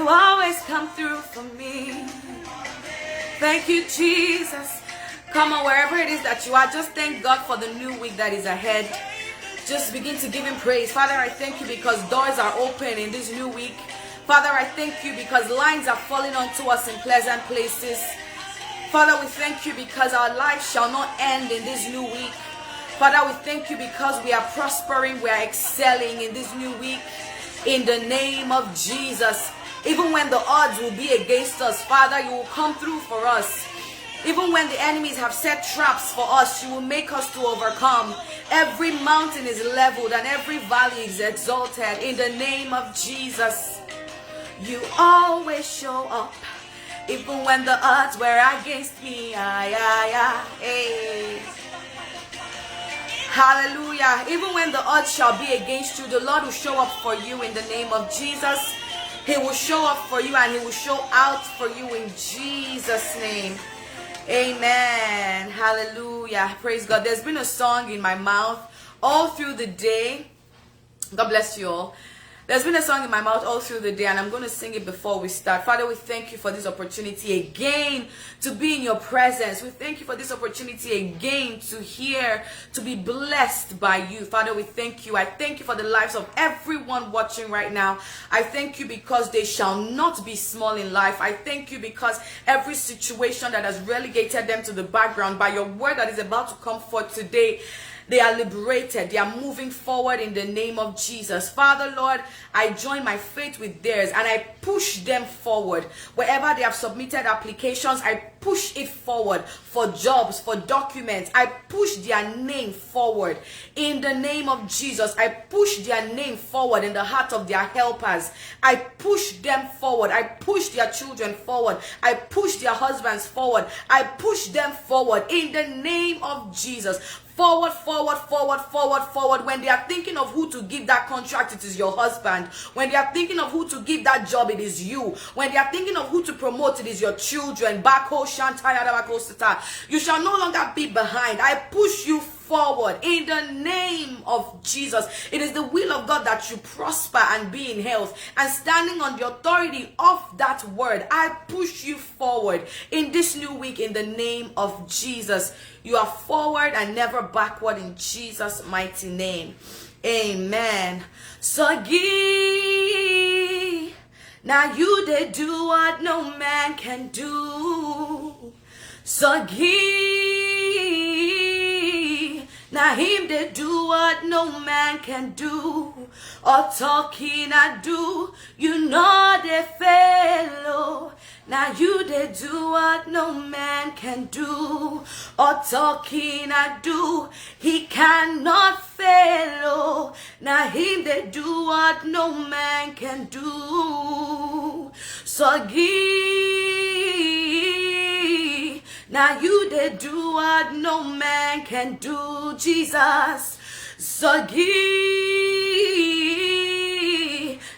always come through for me. Thank you, Jesus. Come on, wherever it is that you are, just thank God for the new week that is ahead. Just begin to give him praise. Father, I thank you because doors are open in this new week. Father, I thank you because lines are falling onto us in pleasant places. Father, we thank you because our life shall not end in this new week. Father, we thank you because we are prospering, we are excelling in this new week. In the name of Jesus. Even when the odds will be against us, Father, you will come through for us. Even when the enemies have set traps for us, you will make us to overcome. Every mountain is leveled and every valley is exalted. In the name of Jesus. You always show up. Even when the odds were against me. Hey. Hallelujah. Even when the odds shall be against you, the Lord will show up for you in the name of Jesus. He will show up for you and he will show out for you in Jesus' name. Amen. Hallelujah. Praise God. There's been a song in my mouth all through the day. God bless you all. There's been a song in my mouth all through the day, and I'm going to sing it before we start. Father, we thank you for this opportunity again to be in your presence. We thank you for this opportunity again to hear, to be blessed by you. Father, we thank you. I thank you for the lives of everyone watching right now. I thank you because they shall not be small in life. I thank you because every situation that has relegated them to the background, by your word that is about to come forth today, they are liberated. They are moving forward in the name of Jesus. Father, Lord, I join my faith with theirs and I push them forward. Wherever they have submitted applications, I push it forward for jobs, for documents. I push their name forward in the name of Jesus. I push their name forward in the heart of their helpers. I push them forward. I push their children forward. I push their husbands forward. I push them forward in the name of Jesus. Forward, forward, forward, forward, forward. When they are thinking of who to give that contract, it is your husband. When they are thinking of who to give that job, it is you. When they are thinking of who to promote, it is your children. You shall no longer be behind. I push you forward in the name of Jesus. It is the will of God that you prosper and be in health. And standing on the authority of that word, I push you forward in this new week in the name of Jesus. You are forward and never backward in Jesus' mighty name. Amen. So give. Now you did do what no man can do. So give. Now him they do what no man can do. Or talking I do. You know they fail. Now you they do what no man can do. Or talking I do. He cannot fail. Now him they do what no man can do. So give. Now you they do what no man can do, Jesus. So give.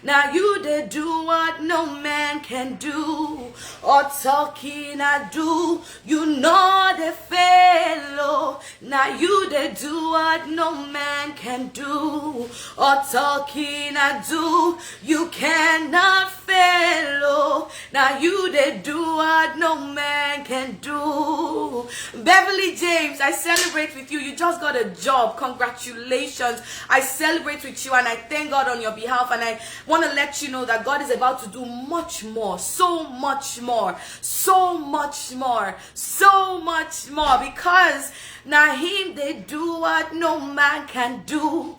Now you they do what no man can do. Or talking I do. You know they fail. Now you they do what no man can do. Or talking I do. You cannot fail. Now you they do what no man can do. Beverly James, I celebrate with you. You just got a job. Congratulations. I celebrate with you and I thank God on your behalf, and I want to let you know that God is about to do much more, so much more, so much more, so much more, because now him they do what no man can do.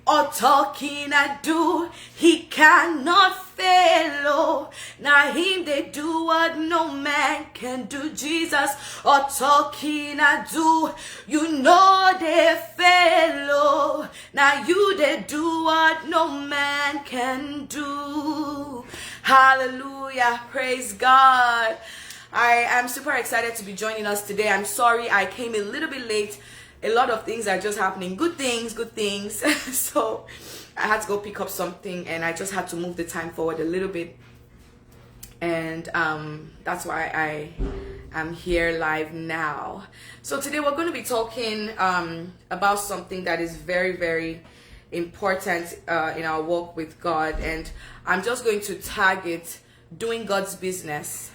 Or talking I do, he cannot fail. Now him they do what no man can do, Jesus. Or talking I do, you know they fail. Now you they do what no man can do. Hallelujah, praise God. I am super excited to be joining us today. I'm sorry I came a little bit late. A lot of things are just happening. Good things, good things. So I had to go pick up something and I just had to move the time forward a little bit. And that's why I am here live now. So today we're going to be talking about something that is very, very important in our walk with God. And I'm just going to tag it doing God's business.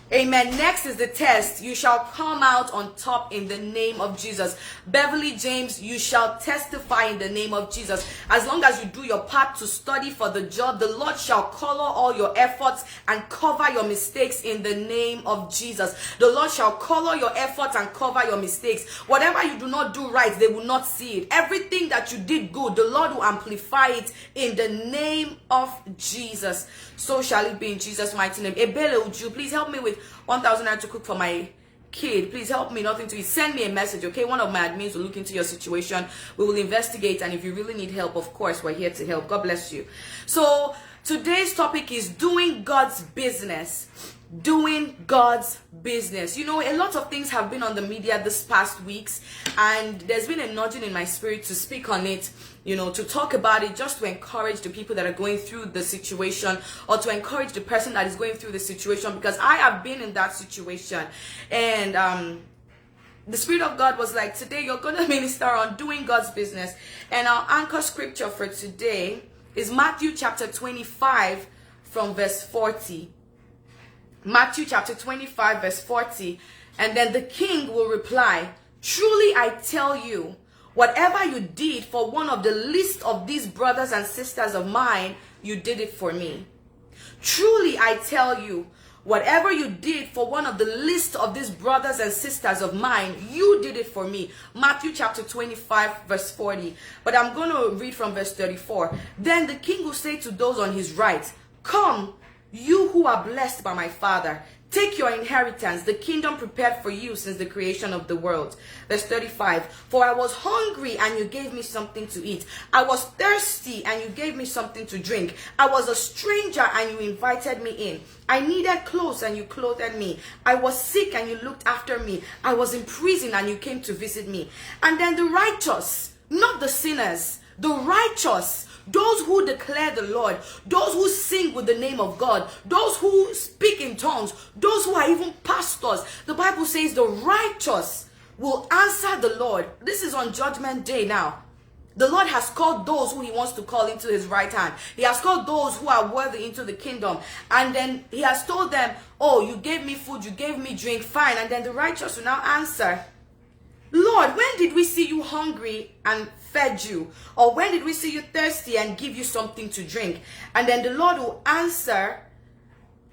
Amen. Next is the test. You shall come out on top in the name of Jesus. Beverly James, you shall testify in the name of Jesus. As long as you do your part to study for the job, the Lord shall color all your efforts and cover your mistakes in the name of Jesus. The Lord shall color your efforts and cover your mistakes. Whatever you do not do right, they will not see it. Everything that you did good, the Lord will amplify it in the name of Jesus. So shall it be in Jesus' mighty name. Ebele, would you please help me with 1,000 naira to cook for my kid? Please help me, nothing to eat. Send me a message, okay? One of my admins will look into your situation. We will investigate, and if you really need help, of course, we're here to help. God bless you. So today's topic is doing God's business. Doing God's business. You know, a lot of things have been on the media this past weeks, and there's been a nudging in my spirit to speak on it, you know, to talk about it, just to encourage the people that are going through the situation, or to encourage the person that is going through the situation, because I have been in that situation. And the Spirit of God was like, today you're going to minister on doing God's business. And our anchor scripture for today is Matthew chapter 25 from verse 40. Matthew chapter 25 verse 40. And then the king will reply, truly I tell you, whatever you did for one of the least of these brothers and sisters of mine, you did it for me. Truly I tell you, whatever you did for one of the least of these brothers and sisters of mine, you did it for me. Matthew chapter 25 verse 40. But I'm going to read from verse 34. Then the king will say to those on his right, come, you who are blessed by my Father, take your inheritance, the kingdom prepared for you since the creation of the world. Verse 35. For I was hungry and you gave me something to eat. I was thirsty and you gave me something to drink. I was a stranger and you invited me in. I needed clothes and you clothed me. I was sick and you looked after me. I was in prison and you came to visit me. And then the righteous, not the sinners, the righteous, those who declare the Lord, those who sing with the name of God, those who speak in tongues, those who are even pastors. The Bible says the righteous will answer the Lord. This is on Judgment Day now. The Lord has called those who he wants to call into his right hand. He has called those who are worthy into the kingdom. And then he has told them, oh, you gave me food, you gave me drink, fine. And then the righteous will now answer, Lord, when did we see you hungry and fed you? Or when did we see you thirsty and give you something to drink? And then the Lord will answer,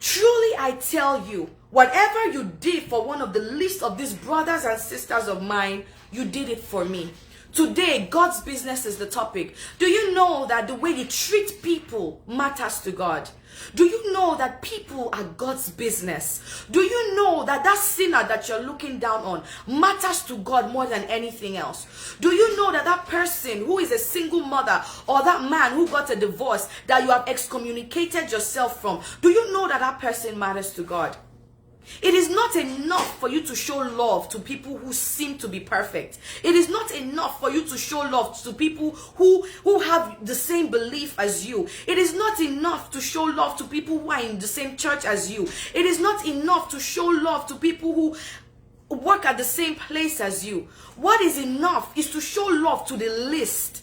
truly I tell you, whatever you did for one of the least of these brothers and sisters of mine, you did it for me. Today, God's business is the topic. Do you know that the way you treat people matters to God? Do you know that people are God's business? Do you know that that sinner that you're looking down on matters to God more than anything else? Do you know that that person who is a single mother, or that man who got a divorce that you have excommunicated yourself from, do you know that that person matters to God? It is not enough for you to show love to people who seem to be perfect. It is not enough for you to show love to people who have the same belief as you. It is not enough to show love to people who are in the same church as you. It is not enough to show love to people who work at the same place as you. What is enough is to show love to the least.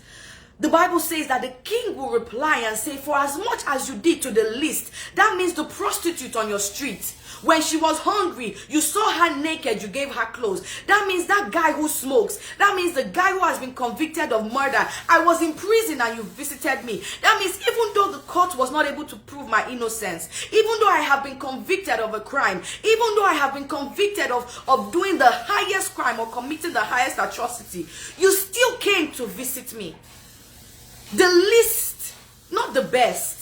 The Bible says that the king will reply and say, for as much as you did to the least, that means the prostitute on your street. When she was hungry, you saw her naked, you gave her clothes. That means that guy who smokes. That means the guy who has been convicted of murder. I was in prison and you visited me. That means even though the court was not able to prove my innocence, even though I have been convicted of a crime, even though I have been convicted of doing the highest crime or committing the highest atrocity, you still came to visit me. The least, not the best.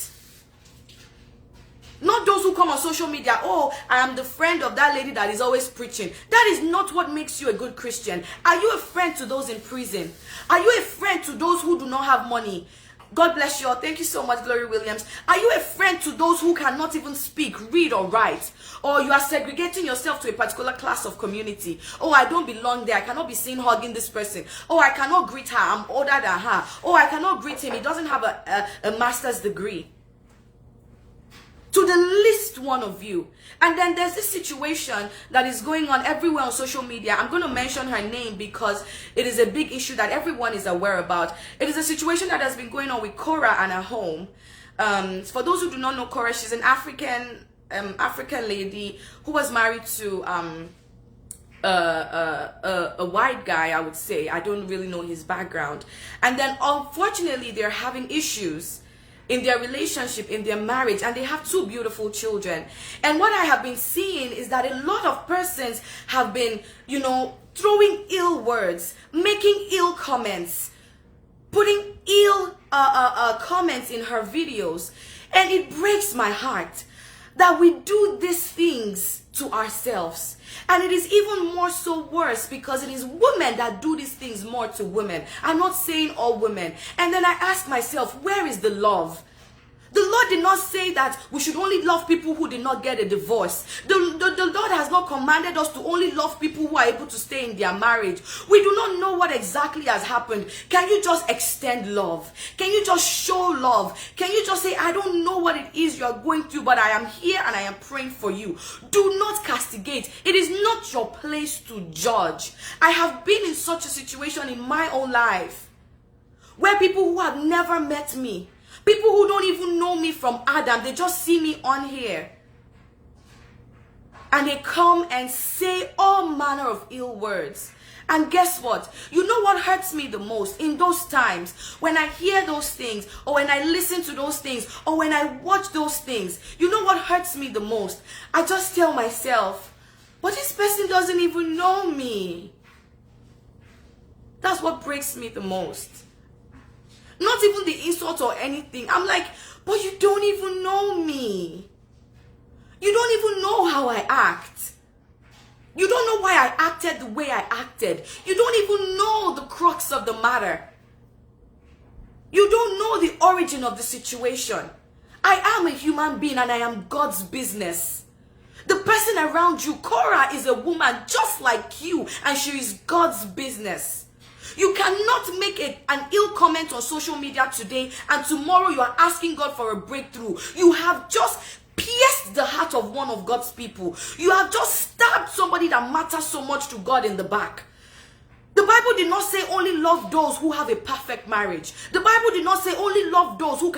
Not those who come on social media, oh, I am the friend of that lady that is always preaching. That is not what makes you a good Christian. Are you a friend to those in prison? Are you a friend to those who do not have money? God bless you all. Thank you so much, Glory Williams. Are you a friend to those who cannot even speak, read, or write? Or you are segregating yourself to a particular class of community? Oh, I don't belong there. I cannot be seen hugging this person. Oh, I cannot greet her. I'm older than her. Oh, I cannot greet him. He doesn't have a master's degree. To the least one of you. And then there's this situation that is going on everywhere on social media. I'm going to mention her name because it is a big issue that everyone is aware about. It is a situation that has been going on with Korra and her home. For those who do not know Korra, she's an African lady who was married to a white guy, I would say. I don't really know his background. And then unfortunately, they're having issues in their relationship, in their marriage, and they have 2 beautiful children. And what I have been seeing is that a lot of persons have been, throwing ill words, making ill comments, putting ill comments in her videos. And it breaks my heart that we do these things to ourselves. And it is even more so worse because it is women that do these things more to women. I'm not saying all women. And then I ask myself, where is the love? The Lord did not say that we should only love people who did not get a divorce. The Lord has not commanded us to only love people who are able to stay in their marriage. We do not know what exactly has happened. Can you just extend love? Can you just show love? Can you just say, I don't know what it is you are going through, but I am here and I am praying for you. Do not castigate. It is not your place to judge. I have been in such a situation in my own life where people who have never met me, people who don't even know me from Adam, they just see me on here. And they come and say all manner of ill words. And guess what? You know what hurts me the most in those times when I hear those things, or when I listen to those things, or when I watch those things? You know what hurts me the most? I just tell myself, but this person doesn't even know me. That's what breaks me the most. Not even the insult or anything. I'm like, but you don't even know me. You don't even know how I act. You don't know why I acted the way I acted. You don't even know the crux of the matter. You don't know the origin of the situation. I am a human being and I am God's business. The person around you, Korra, is a woman just like you, and she is God's business. You cannot make an ill comment on social media today and tomorrow you are asking God for a breakthrough. You have just pierced the heart of one of God's people. You have just stabbed somebody that matters so much to God in the back. The Bible did not say only love those who have a perfect marriage. The Bible did not say only love those who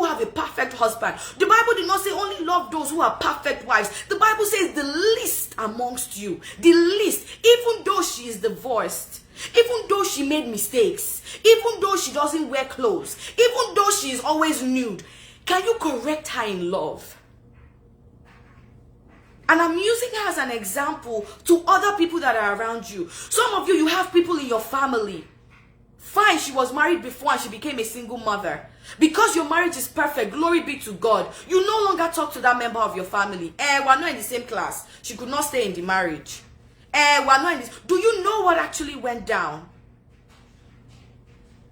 have a perfect husband. The Bible did not say only love those who are perfect wives. The Bible says the least amongst you, the least, even though she is divorced, even though she made mistakes, even though she doesn't wear clothes, even though she is always nude, can you correct her in love? And I'm using her as an example to other people that are around you. Some of you, you have people in your family. Fine, she was married before and she became a single mother. Because your marriage is perfect, glory be to God, you no longer talk to that member of your family. We're not in the same class. She could not stay in the marriage. We're not in this. Do you know what actually went down?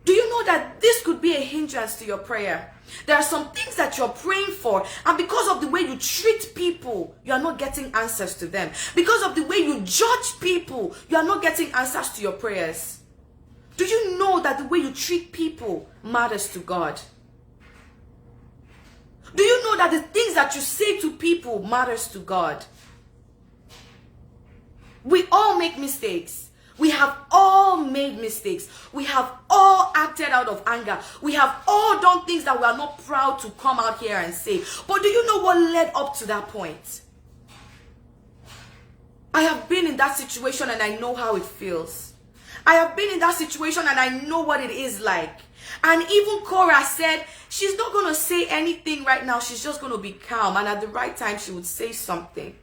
Do you know that this could be a hindrance to your prayer? There are some things that you're praying for, and because of the way you treat people, you are not getting answers to them. Because of the way you judge people, you are not getting answers to your prayers. Do you know that the way you treat people matters to God? Do you know that the things that you say to people matters to God? We all make mistakes. We have all made mistakes. We have all acted out of anger. We have all done things that we are not proud to come out here and say. But do you know what led up to that point? I have been in that situation and I know how it feels. I have been in that situation and I know what it is like. And even Korra said she's not going to say anything right now. She's just going to be calm. And at the right time, she would say something.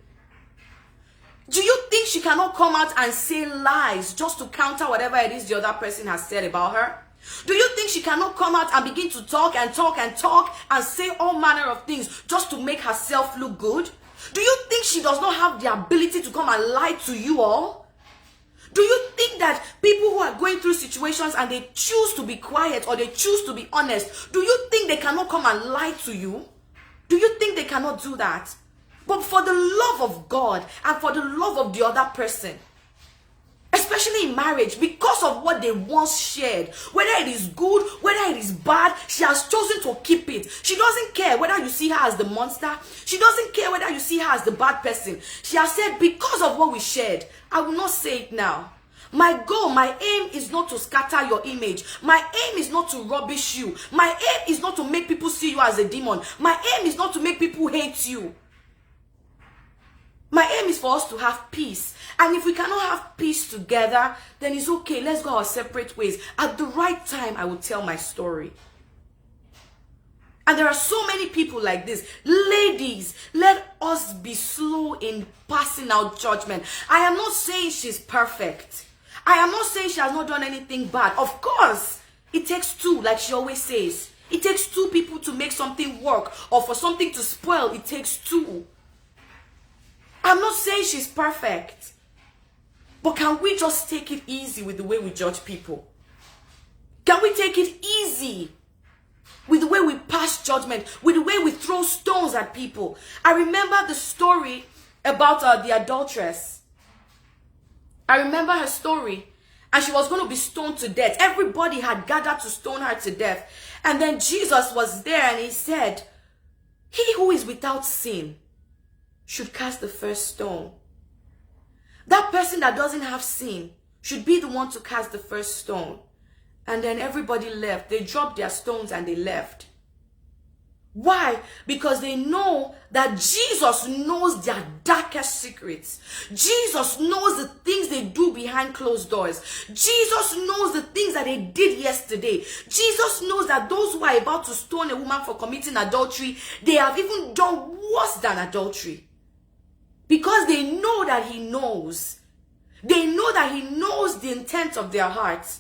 Do you think she cannot come out and say lies just to counter whatever it is the other person has said about her? Do you think she cannot come out and begin to talk and talk and talk and say all manner of things just to make herself look good? Do you think she does not have the ability to come and lie to you all? Do you think that people who are going through situations and they choose to be quiet or they choose to be honest, do you think they cannot come and lie to you? Do you think they cannot do that? But for the love of God and for the love of the other person, especially in marriage, because of what they once shared, whether it is good, whether it is bad, she has chosen to keep it. She doesn't care whether you see her as the monster. She doesn't care whether you see her as the bad person. She has said, because of what we shared, I will not say it now. My goal, my aim is not to scatter your image. My aim is not to rubbish you. My aim is not to make people see you as a demon. My aim is not to make people hate you. My aim is for us to have peace. And if we cannot have peace together, then it's okay. Let's go our separate ways. At the right time, I will tell my story. And there are so many people like this. Ladies, let us be slow in passing out judgment. I am not saying she's perfect. I am not saying she has not done anything bad. Of course, it takes two, like she always says. It takes two people to make something work, or for something to spoil, it takes two. I'm not saying she's perfect. But can we just take it easy with the way we judge people? Can we take it easy with the way we pass judgment, with the way we throw stones at people? I remember the story about the adulteress. I remember her story, and she was going to be stoned to death. Everybody had gathered to stone her to death. And then Jesus was there, and he said, "He who is without sin should cast the first stone." That person that doesn't have sin should be the one to cast the first stone. And then everybody left. They dropped their stones and they left. Why? Because they know that Jesus knows their darkest secrets. Jesus knows the things they do behind closed doors. Jesus knows the things that they did yesterday. Jesus knows that those who are about to stone a woman for committing adultery, they have even done worse than adultery. Because they know that he knows. They know that he knows the intent of their hearts.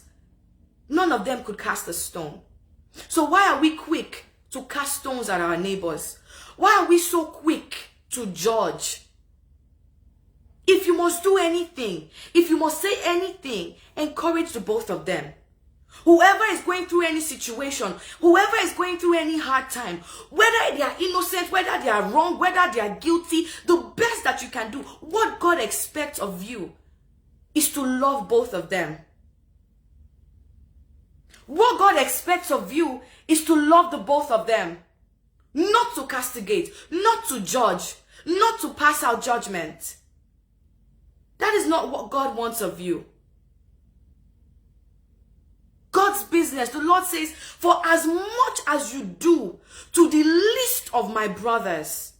None of them could cast a stone. So why are we quick to cast stones at our neighbors? Why are we so quick to judge? If you must do anything, if you must say anything, encourage the both of them. Whoever is going through any situation, whoever is going through any hard time, whether they are innocent, whether they are wrong, whether they are guilty, the best that you can do, what God expects of you, is to love both of them. What God expects of you is to love the both of them. Not to castigate, not to judge, not to pass out judgment. That is not what God wants of you. God's business, the Lord says, "For as much as you do to the least of my brothers,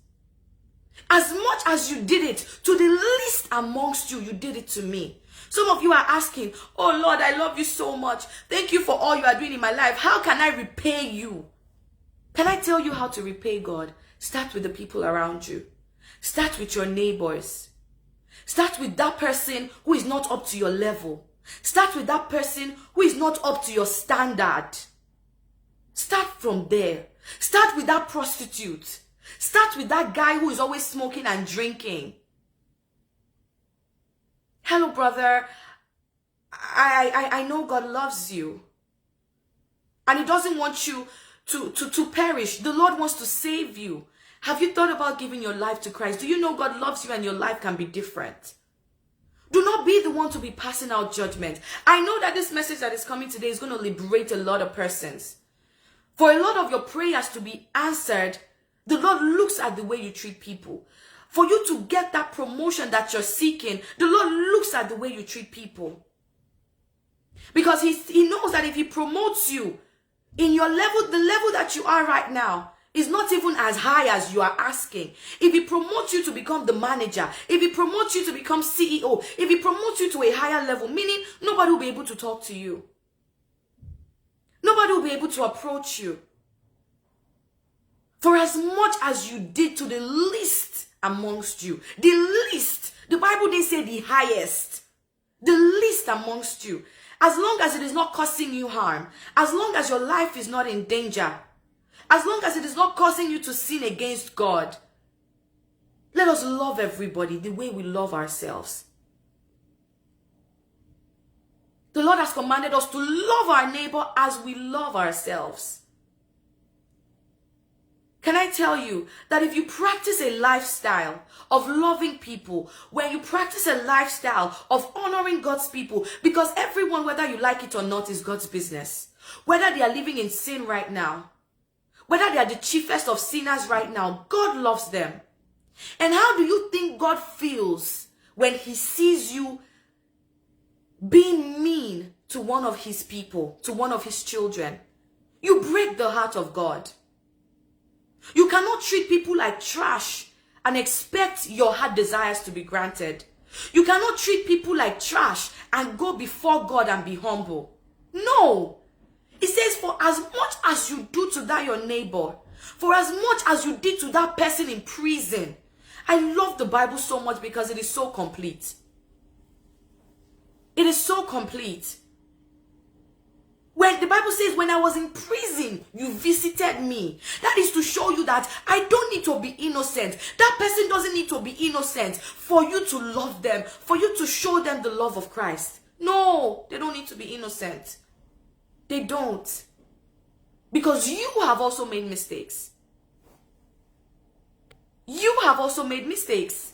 as much as you did it to the least amongst you, you did it to me." Some of you are asking, "Oh Lord, I love you so much. Thank you for all you are doing in my life. How can I repay you?" Can I tell you how to repay God? Start with the people around you. Start with your neighbors. Start with that person who is not up to your level. Start with that person who is not up to your standard. Start from there. Start with that prostitute. Start with that guy who is always smoking and drinking. "Hello, brother. I know God loves you. And he doesn't want you to perish. The Lord wants to save you. Have you thought about giving your life to Christ? Do you know God loves you and your life can be different?" Do not be the one to be passing out judgment. I know that this message that is coming today is going to liberate a lot of persons. For a lot of your prayers to be answered, the Lord looks at the way you treat people. For you to get that promotion that you're seeking, the Lord looks at the way you treat people. Because he knows that if he promotes you in your level, the level that you are right now is not even as high as you are asking. If he promotes you to become the manager, if he promotes you to become CEO, if he promotes you to a higher level, meaning nobody will be able to talk to you. Nobody will be able to approach you. For as much as you did to the least amongst you, the least, the Bible didn't say the highest, the least amongst you, as long as it is not causing you harm, as long as your life is not in danger, as long as it is not causing you to sin against God, let us love everybody the way we love ourselves. The Lord has commanded us to love our neighbor as we love ourselves. Can I tell you that if you practice a lifestyle of loving people, when you practice a lifestyle of honoring God's people, because everyone, whether you like it or not, is God's business. Whether they are living in sin right now, whether they are the chiefest of sinners right now, God loves them. And how do you think God feels when he sees you being mean to one of his people, to one of his children, you break the heart of God. You cannot treat people like trash and expect your heart desires to be granted. You cannot treat people like trash and go before God and be humble. No. It says, for as much as you do to that your neighbor, for as much as you did to that person in prison. I love the Bible so much because it is so complete. It is so complete. When the Bible says, when I was in prison, you visited me. That is to show you that I don't need to be innocent. That person doesn't need to be innocent for you to love them, for you to show them the love of Christ. No, they don't need to be innocent. They don't. Because you have also made mistakes. You have also made mistakes.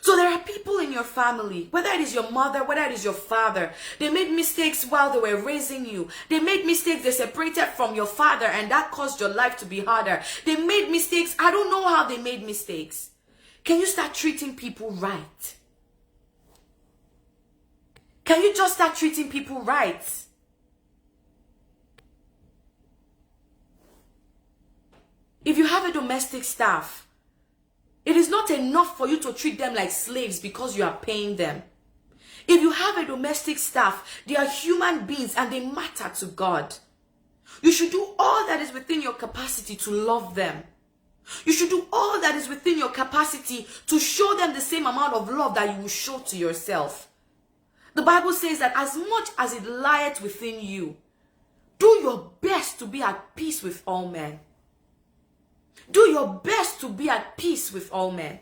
So there are people in your family, whether it is your mother, whether it is your father, they made mistakes while they were raising you. They made mistakes, they separated from your father, and that caused your life to be harder. They made mistakes. I don't know how they made mistakes. Can you start treating people right? Can you just start treating people right? If you have a domestic staff, it is not enough for you to treat them like slaves because you are paying them. If you have a domestic staff, they are human beings and they matter to God. You should do all that is within your capacity to love them. You should do all that is within your capacity to show them the same amount of love that you will show to yourself. The Bible says that as much as it lieth within you, do your best to be at peace with all men. Do your best to be at peace with all men.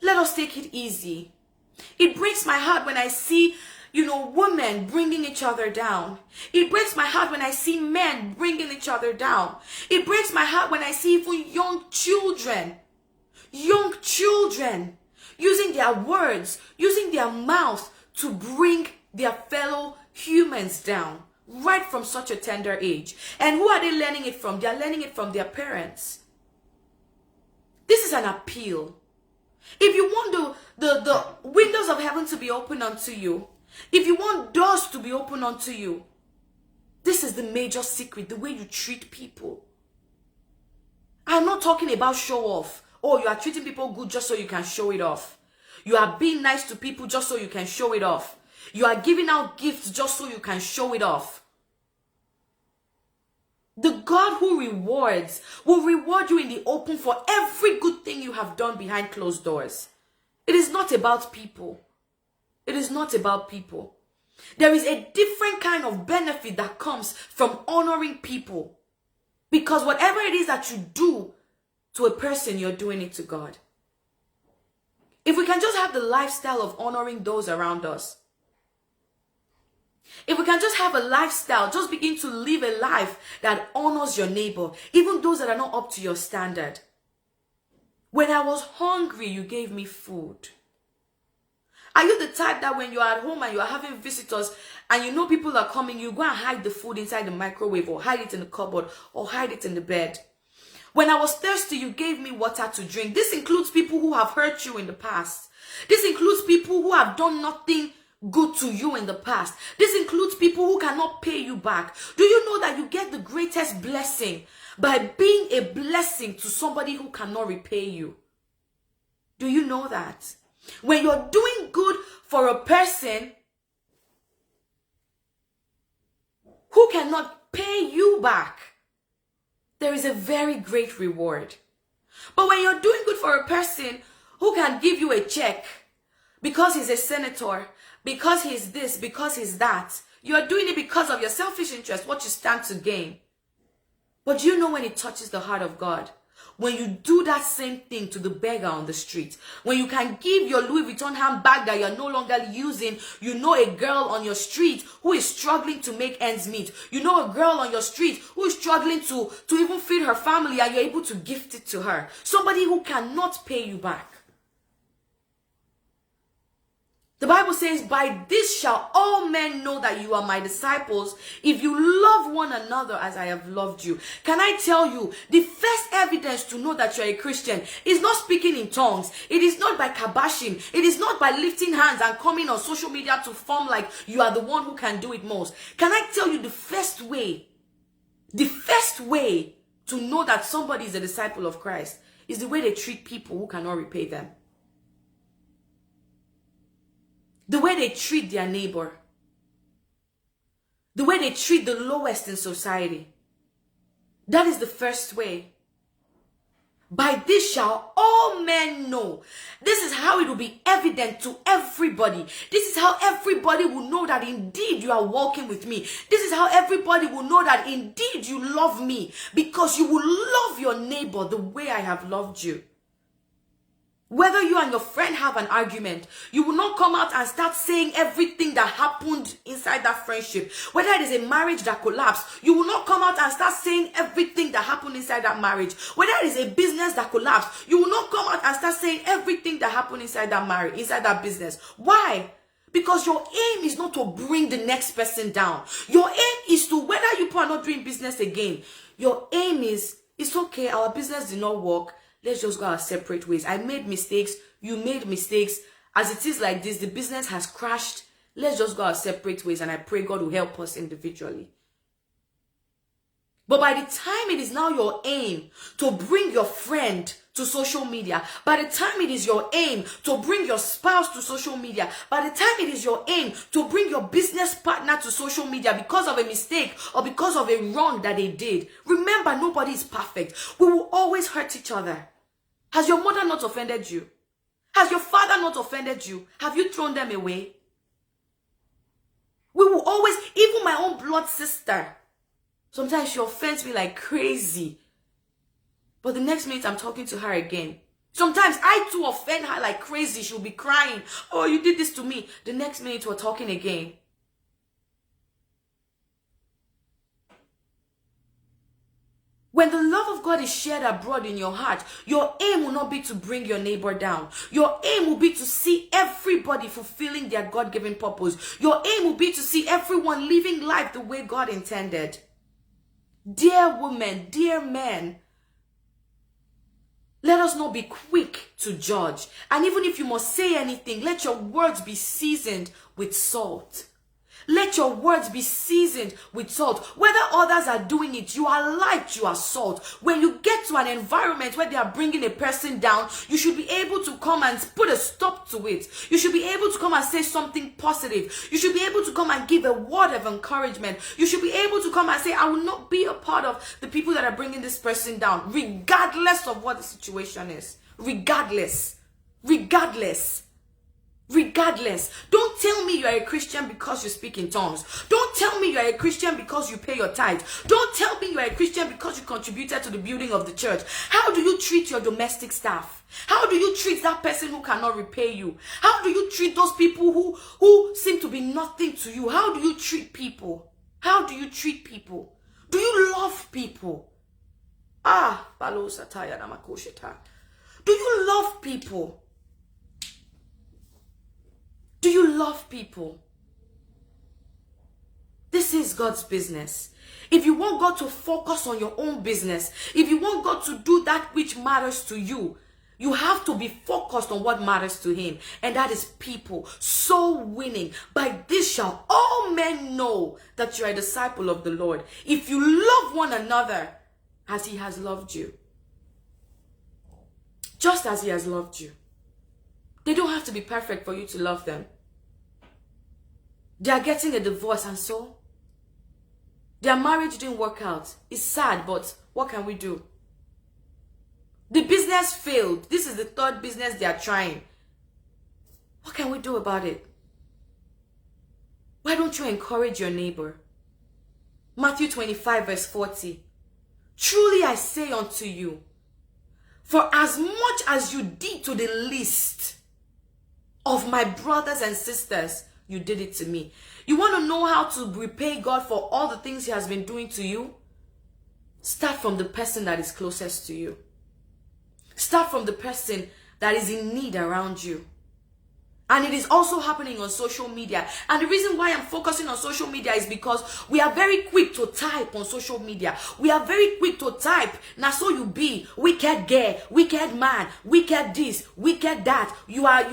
Let us take it easy. It breaks my heart when I see, women bringing each other down. It breaks my heart when I see men bringing each other down. It breaks my heart when I see even young children using their words, using their mouth to bring their fellow humans down. Right from such a tender age. And who are they learning it from? They are learning it from their parents. This is an appeal. If you want the windows of heaven to be open unto you, if you want doors to be open unto you, this is the major secret, the way you treat people. I'm not talking about show off. Oh, you are treating people good just so you can show it off. You are being nice to people just so you can show it off. You are giving out gifts just so you can show it off. The God who rewards will reward you in the open for every good thing you have done behind closed doors. It is not about people. It is not about people. There is a different kind of benefit that comes from honoring people. Because whatever it is that you do to a person, you're doing it to God. If we can just have the lifestyle of honoring those around us, if we can just have a lifestyle, just begin to live a life that honors your neighbor, even those that are not up to your standard. When I was hungry, you gave me food. Are you the type that when you're at home and you're having visitors and you know people are coming, you go and hide the food inside the microwave or hide it in the cupboard or hide it in the bed? When I was thirsty, you gave me water to drink. This includes people who have hurt you in the past. This includes people who have done nothing good to you in the past. This includes people who cannot pay you back. Do you know that you get the greatest blessing by being a blessing to somebody who cannot repay you? Do you know that? When you're doing good for a person who cannot pay you back, there is a very great reward. But when you're doing good for a person who can give you a check because he's a senator, because he's this, because he's that, you're doing it because of your selfish interest, what you stand to gain. But do you know when it touches the heart of God? When you do that same thing to the beggar on the street, when you can give your Louis Vuitton handbag that you're no longer using, you know a girl on your street who is struggling to make ends meet. You know a girl on your street who is struggling to even feed her family, and you're able to gift it to her. Somebody who cannot pay you back. The Bible says, by this shall all men know that you are my disciples, if you love one another as I have loved you. Can I tell you, the first evidence to know that you're a Christian is not speaking in tongues. It is not by kabashing. It is not by lifting hands and coming on social media to form like you are the one who can do it most. Can I tell you the first way to know that somebody is a disciple of Christ is the way they treat people who cannot repay them. The way they treat their neighbor. The way they treat the lowest in society. That is the first way. By this shall all men know. This is how it will be evident to everybody. This is how everybody will know that indeed you are walking with me. This is how everybody will know that indeed you love me. Because you will love your neighbor the way I have loved you. Whether you and your friend have an argument, you will not come out and start saying everything that happened inside that friendship. Whether it is a marriage that collapsed, you will not come out and start saying everything that happened inside that marriage. Whether it is a business that collapsed, you will not come out and start saying everything that happened inside that marriage, inside that business. Why? Because your aim is not to bring the next person down. Your aim is to, whether you are not doing business again, your aim is, it's okay, our business did not work. Let's just go our separate ways. I made mistakes. You made mistakes. As it is like this, the business has crashed. Let's just go our separate ways. And I pray God will help us individually. But by the time it is now your aim to bring your friend to social media, by the time it is your aim to bring your spouse to social media, by the time it is your aim to bring your business partner to social media because of a mistake or because of a wrong that they did, remember, nobody is perfect. We will always hurt each other. Has your mother not offended you? Has your father not offended you? Have you thrown them away? We will always, even my own blood sister, sometimes she offends me like crazy. But the next minute I'm talking to her again. Sometimes I too offend her like crazy. She'll be crying. Oh, you did this to me. The next minute we're talking again. When the love of God is shared abroad in your heart, your aim will not be to bring your neighbor down. Your aim will be to see everybody fulfilling their God-given purpose. Your aim will be to see everyone living life the way God intended. Dear women, dear men, let us not be quick to judge. And even if you must say anything, let your words be seasoned with salt. Let your words be seasoned with salt. Whether others are doing it, you are light, you are salt. When you get to an environment where they are bringing a person down, you should be able to come and put a stop to it. You should be able to come and say something positive. You should be able to come and give a word of encouragement. You should be able to come and say, I will not be a part of the people that are bringing this person down, regardless of what the situation is. Regardless. Don't tell me you are a Christian because you speak in tongues. Don't tell me you are a Christian because you pay your tithe. Don't tell me you are a Christian because you contributed to the building of the church. How do you treat your domestic staff? How do you treat that person who cannot repay you? How do you treat those people who seem to be nothing to you? How do you treat people? How do you treat people? Do you love people? Do you love people? Do you love people? This is God's business. If you want God to focus on your own business, if you want God to do that which matters to you, you have to be focused on what matters to him. And that is people. Soul winning. By this shall all men know that you are a disciple of the Lord. If you love one another as he has loved you. Just as he has loved you. They don't have to be perfect for you to love them. They are getting a divorce and so their marriage didn't work out. It's sad, but what can we do? The business failed. This is the third business they are trying. What can we do about it? Why don't you encourage your neighbor? Matthew 25 verse 40. Truly I say unto you, for as much as you did to the least of my brothers and sisters, you did it to me. You want to know how to repay God for all the things he has been doing to you? Start from the person that is closest to you. Start from the person that is in need around you. And it is also happening on social media. And the reason why I'm focusing on social media is because we are very quick to type on social media. We are very quick to type. Now so you be wicked girl, wicked man, wicked this, wicked that. You are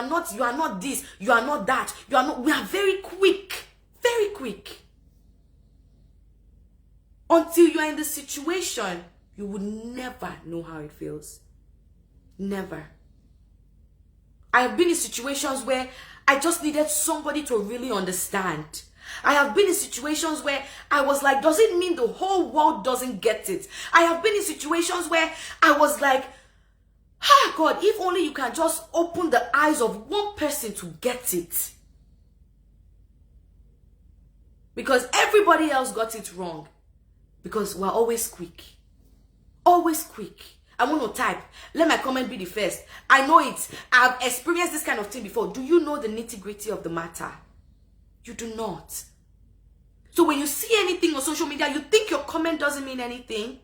not this, you are not that. You are not. We are very quick. Very quick. Until you are in the situation, you would never know how it feels. Never. I have been in situations where I just needed somebody to really understand. I have been in situations where I was like, does it mean the whole world doesn't get it? I have been in situations where I was like, ah, God, if only you can just open the eyes of one person to get it. Because everybody else got it wrong. Because we're always quick. Always quick. I want to type. Let my comment be the first. I know it. I've experienced this kind of thing before. Do you know the nitty-gritty of the matter? You do not. So when you see anything on social media, you think your comment doesn't mean anything?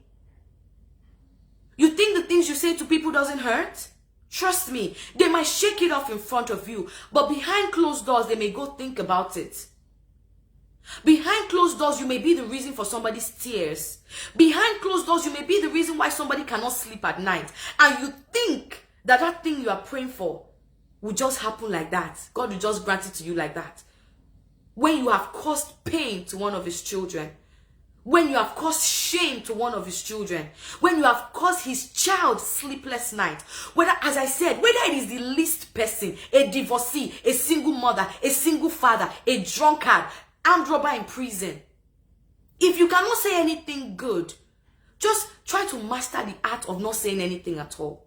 You think the things you say to people doesn't hurt? Trust me, they might shake it off in front of you, but behind closed doors, they may go think about it. Behind closed doors, you may be the reason for somebody's tears. Behind closed doors, you may be the reason why somebody cannot sleep at night. And you think that that thing you are praying for will just happen like that. God will just grant it to you like that. When you have caused pain to one of his children. When you have caused shame to one of his children. When you have caused his child sleepless night. Whether, as I said, whether it is the least person, a divorcee, a single mother, a single father, a drunkard, armed robber in prison. If you cannot say anything good, just try to master the art of not saying anything at all.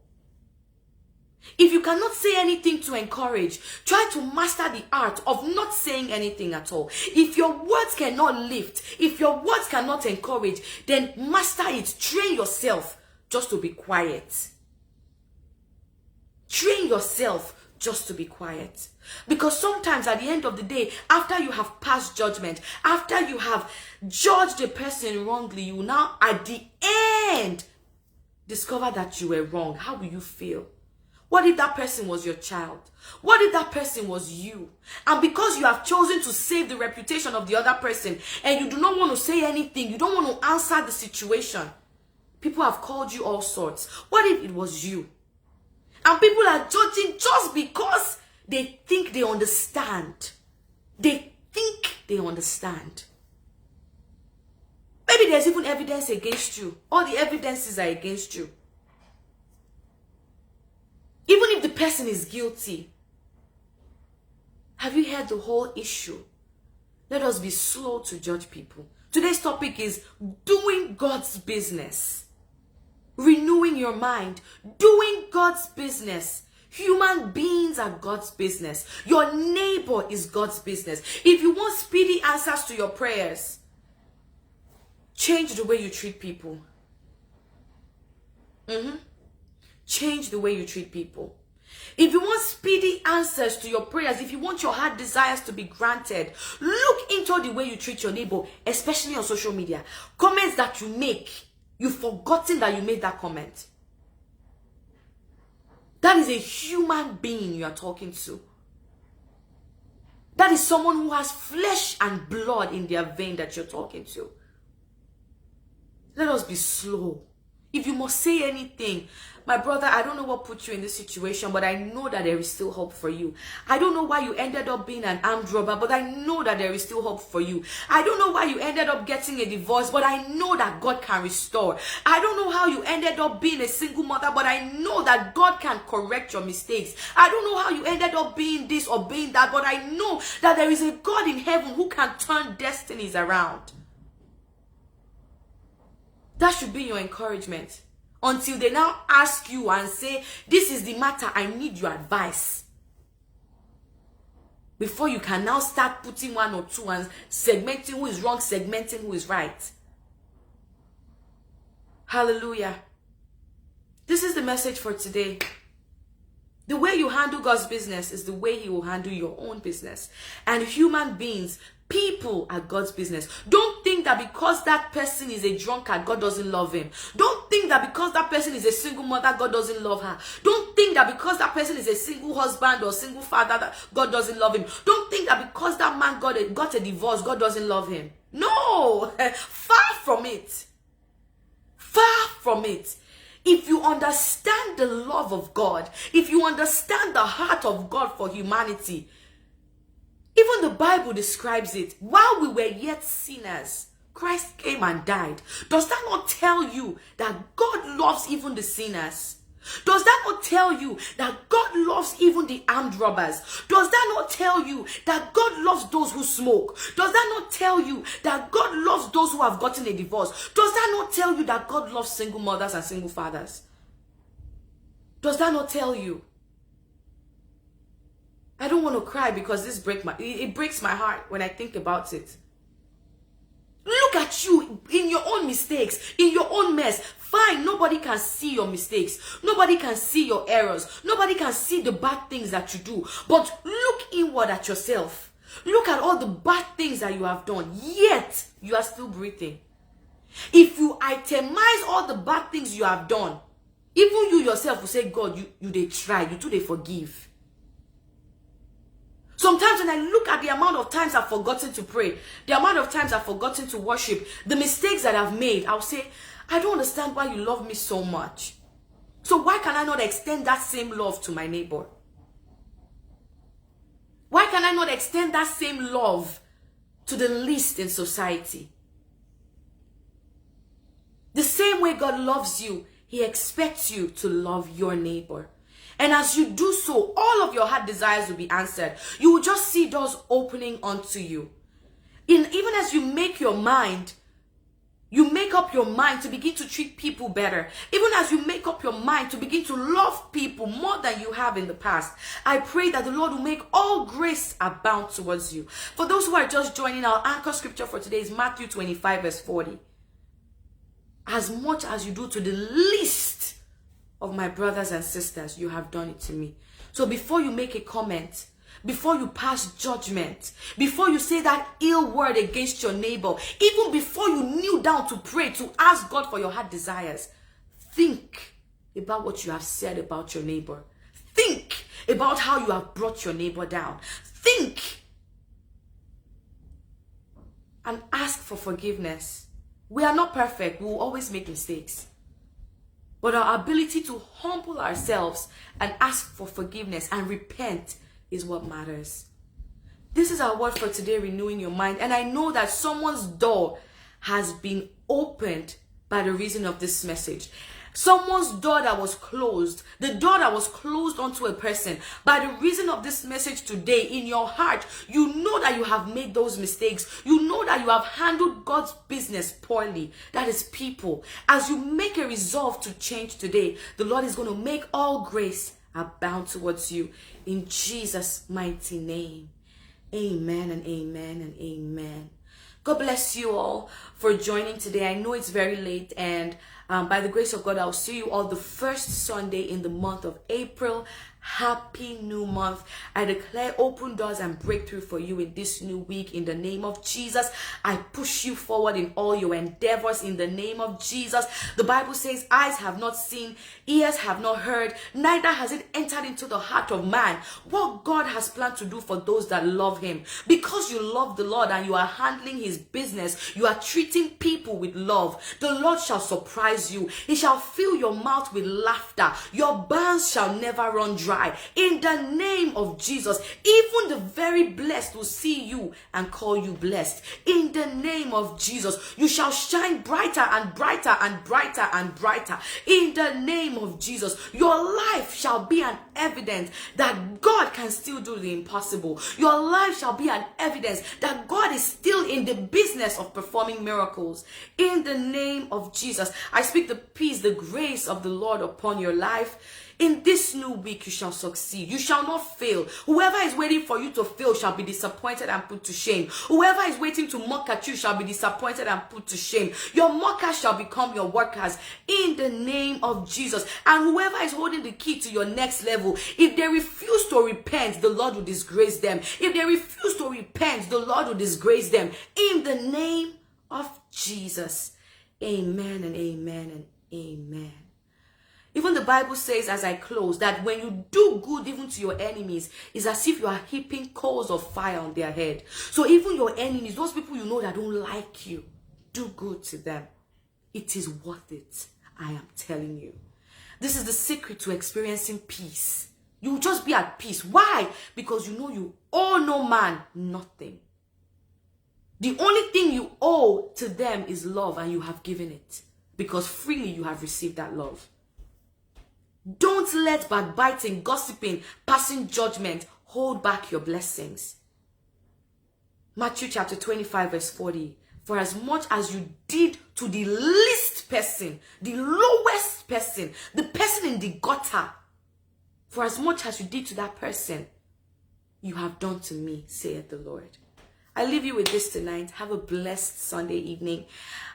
If you cannot say anything to encourage, try to master the art of not saying anything at all. If your words cannot lift, if your words cannot encourage, then master it. Train yourself just to be quiet. Train yourself just to be quiet. Because sometimes at the end of the day, after you have passed judgment, after you have judged a person wrongly, you now at the end discover that you were wrong. How will you feel? What if that person was your child? What if that person was you? And because you have chosen to save the reputation of the other person and you do not want to say anything, you don't want to answer the situation, people have called you all sorts. What if it was you? And people are judging just because they think they understand. They think they understand. Maybe there's even evidence against you. All the evidences are against you. Even if the person is guilty. Have you heard the whole issue? Let us be slow to judge people. Today's topic is doing God's business. Renewing your mind. Doing God's business. Human beings are God's business. Your neighbor is God's business. If you want speedy answers to your prayers, change the way you treat people. Change the way you treat people. If you want speedy answers to your prayers, if you want your heart desires to be granted, look into the way you treat your neighbor, especially on social media. Comments that you make, you've forgotten that you made that comment. That is a human being you are talking to. That is someone who has flesh and blood in their vein that you're talking to. Let us be slow. If you must say anything, my brother, I don't know what put you in this situation, but I know that there is still hope for you. I don't know why you ended up being an armed robber, but I know that there is still hope for you. I don't know why you ended up getting a divorce, but I know that God can restore. I don't know how you ended up being a single mother, but I know that God can correct your mistakes. I don't know how you ended up being this or being that, but I know that there is a God in heaven who can turn destinies around. That should be your encouragement. Until they now ask you and say, this is the matter, I need your advice. Before you can now start putting one or two and segmenting who is wrong, segmenting who is right. Hallelujah. This is the message for today. The way you handle God's business is the way he will handle your own business. And human beings, people are God's business. Don't think that because that person is a drunkard, God doesn't love him. Don't think that because that person is a single mother, God doesn't love her. Don't think think that because that person is a single husband or single father that God doesn't love him. Don't think that because that man got a divorce, God doesn't love him. No, far from it. Far from it. If you understand the love of God, if you understand the heart of God for humanity, even the Bible describes it. While we were yet sinners, Christ came and died. Does that not tell you that God loves even the sinners? Does that not tell you that God loves even the armed robbers? Does that not tell you that God loves those who smoke? Does that not tell you that God loves those who have gotten a divorce? Does that not tell you that God loves single mothers and single fathers? Does that not tell you? I don't want to cry because it breaks my heart when I think about it. Look at you in your own mistakes, in your own mess. Fine, nobody can see your mistakes. Nobody can see your errors. Nobody can see the bad things that you do. But look inward at yourself. Look at all the bad things that you have done. Yet, you are still breathing. If you itemize all the bad things you have done, even you yourself will say, God, you they try. You too, they forgive. Sometimes when I look at the amount of times I've forgotten to pray, the amount of times I've forgotten to worship, the mistakes that I've made, I'll say, I don't understand why you love me so much. So why can I not extend that same love to my neighbor? Why can I not extend that same love to the least in society? The same way God loves you, He expects you to love your neighbor. And as you do so, all of your heart desires will be answered. You will just see doors opening unto you. Even as you make your mind, you make up your mind to begin to treat people better. Even as you make up your mind to begin to love people more than you have in the past, I pray that the Lord will make all grace abound towards you. For those who are just joining, our anchor scripture for today is Matthew 25 verse 40. As much as you do to the least of my brothers and sisters, you have done it to me. So before you make a comment, before you pass judgment, before you say that ill word against your neighbor, even before you kneel down to pray, to ask God for your heart desires, think about what you have said about your neighbor. Think about how you have brought your neighbor down. Think and ask for forgiveness. We are not perfect. We will always make mistakes. But our ability to humble ourselves and ask for forgiveness and repent is what matters. This is our word for today, renewing your mind. And I know that someone's door has been opened by the reason of this message. Someone's door that was closed, the door that was closed onto a person, by the reason of this message today, in your heart, you know that you have made those mistakes. You know that you have handled God's business poorly. That is people. As you make a resolve to change today, the Lord is going to make all grace abound towards you. In Jesus' mighty name. Amen and amen and amen. God bless you all for joining today. I know it's very late, and by the grace of God, I'll see you all the first Sunday in the month of April. Happy new month. I declare open doors and breakthrough for you in this new week in the name of Jesus. I push you forward in all your endeavors in the name of Jesus. The Bible says, eyes have not seen, ears have not heard, neither has it entered into the heart of man what God has planned to do for those that love him. Because you love the Lord and you are handling his business, you are treating people with love, the Lord shall surprise you. He shall fill your mouth with laughter. Your barns shall never run dry. In the name of Jesus, even the very blessed will see you and call you blessed. In the name of Jesus, you shall shine brighter and brighter and brighter and brighter. In the name of Jesus, your life shall be an evidence that God can still do the impossible. Your life shall be an evidence that God is still in the business of performing miracles. In the name of Jesus, I speak the peace, the grace of the Lord upon your life. In this new week, you shall succeed. You shall not fail. Whoever is waiting for you to fail shall be disappointed and put to shame. Whoever is waiting to mock at you shall be disappointed and put to shame. Your mockers shall become your workers in the name of Jesus. And whoever is holding the key to your next level, if they refuse to repent, the Lord will disgrace them. If they refuse to repent, the Lord will disgrace them in the name of Jesus. Amen and amen and amen. Even the Bible says, as I close, that when you do good even to your enemies, it's as if you are heaping coals of fire on their head. So even your enemies, those people you know that don't like you, do good to them. It is worth it. I am telling you. This is the secret to experiencing peace. You will just be at peace. Why? Because you know you owe no man nothing. The only thing you owe to them is love, and you have given it. Because freely you have received that love. Don't let backbiting, gossiping, passing judgment hold back your blessings. Matthew chapter 25 verse 40. For as much as you did to the least person, the lowest person, the person in the gutter, for as much as you did to that person, you have done to me, saith the Lord. I leave you with this tonight. Have a blessed Sunday evening.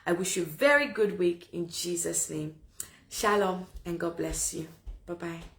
I wish you a very good week in Jesus' name. Shalom and God bless you. Bye-bye.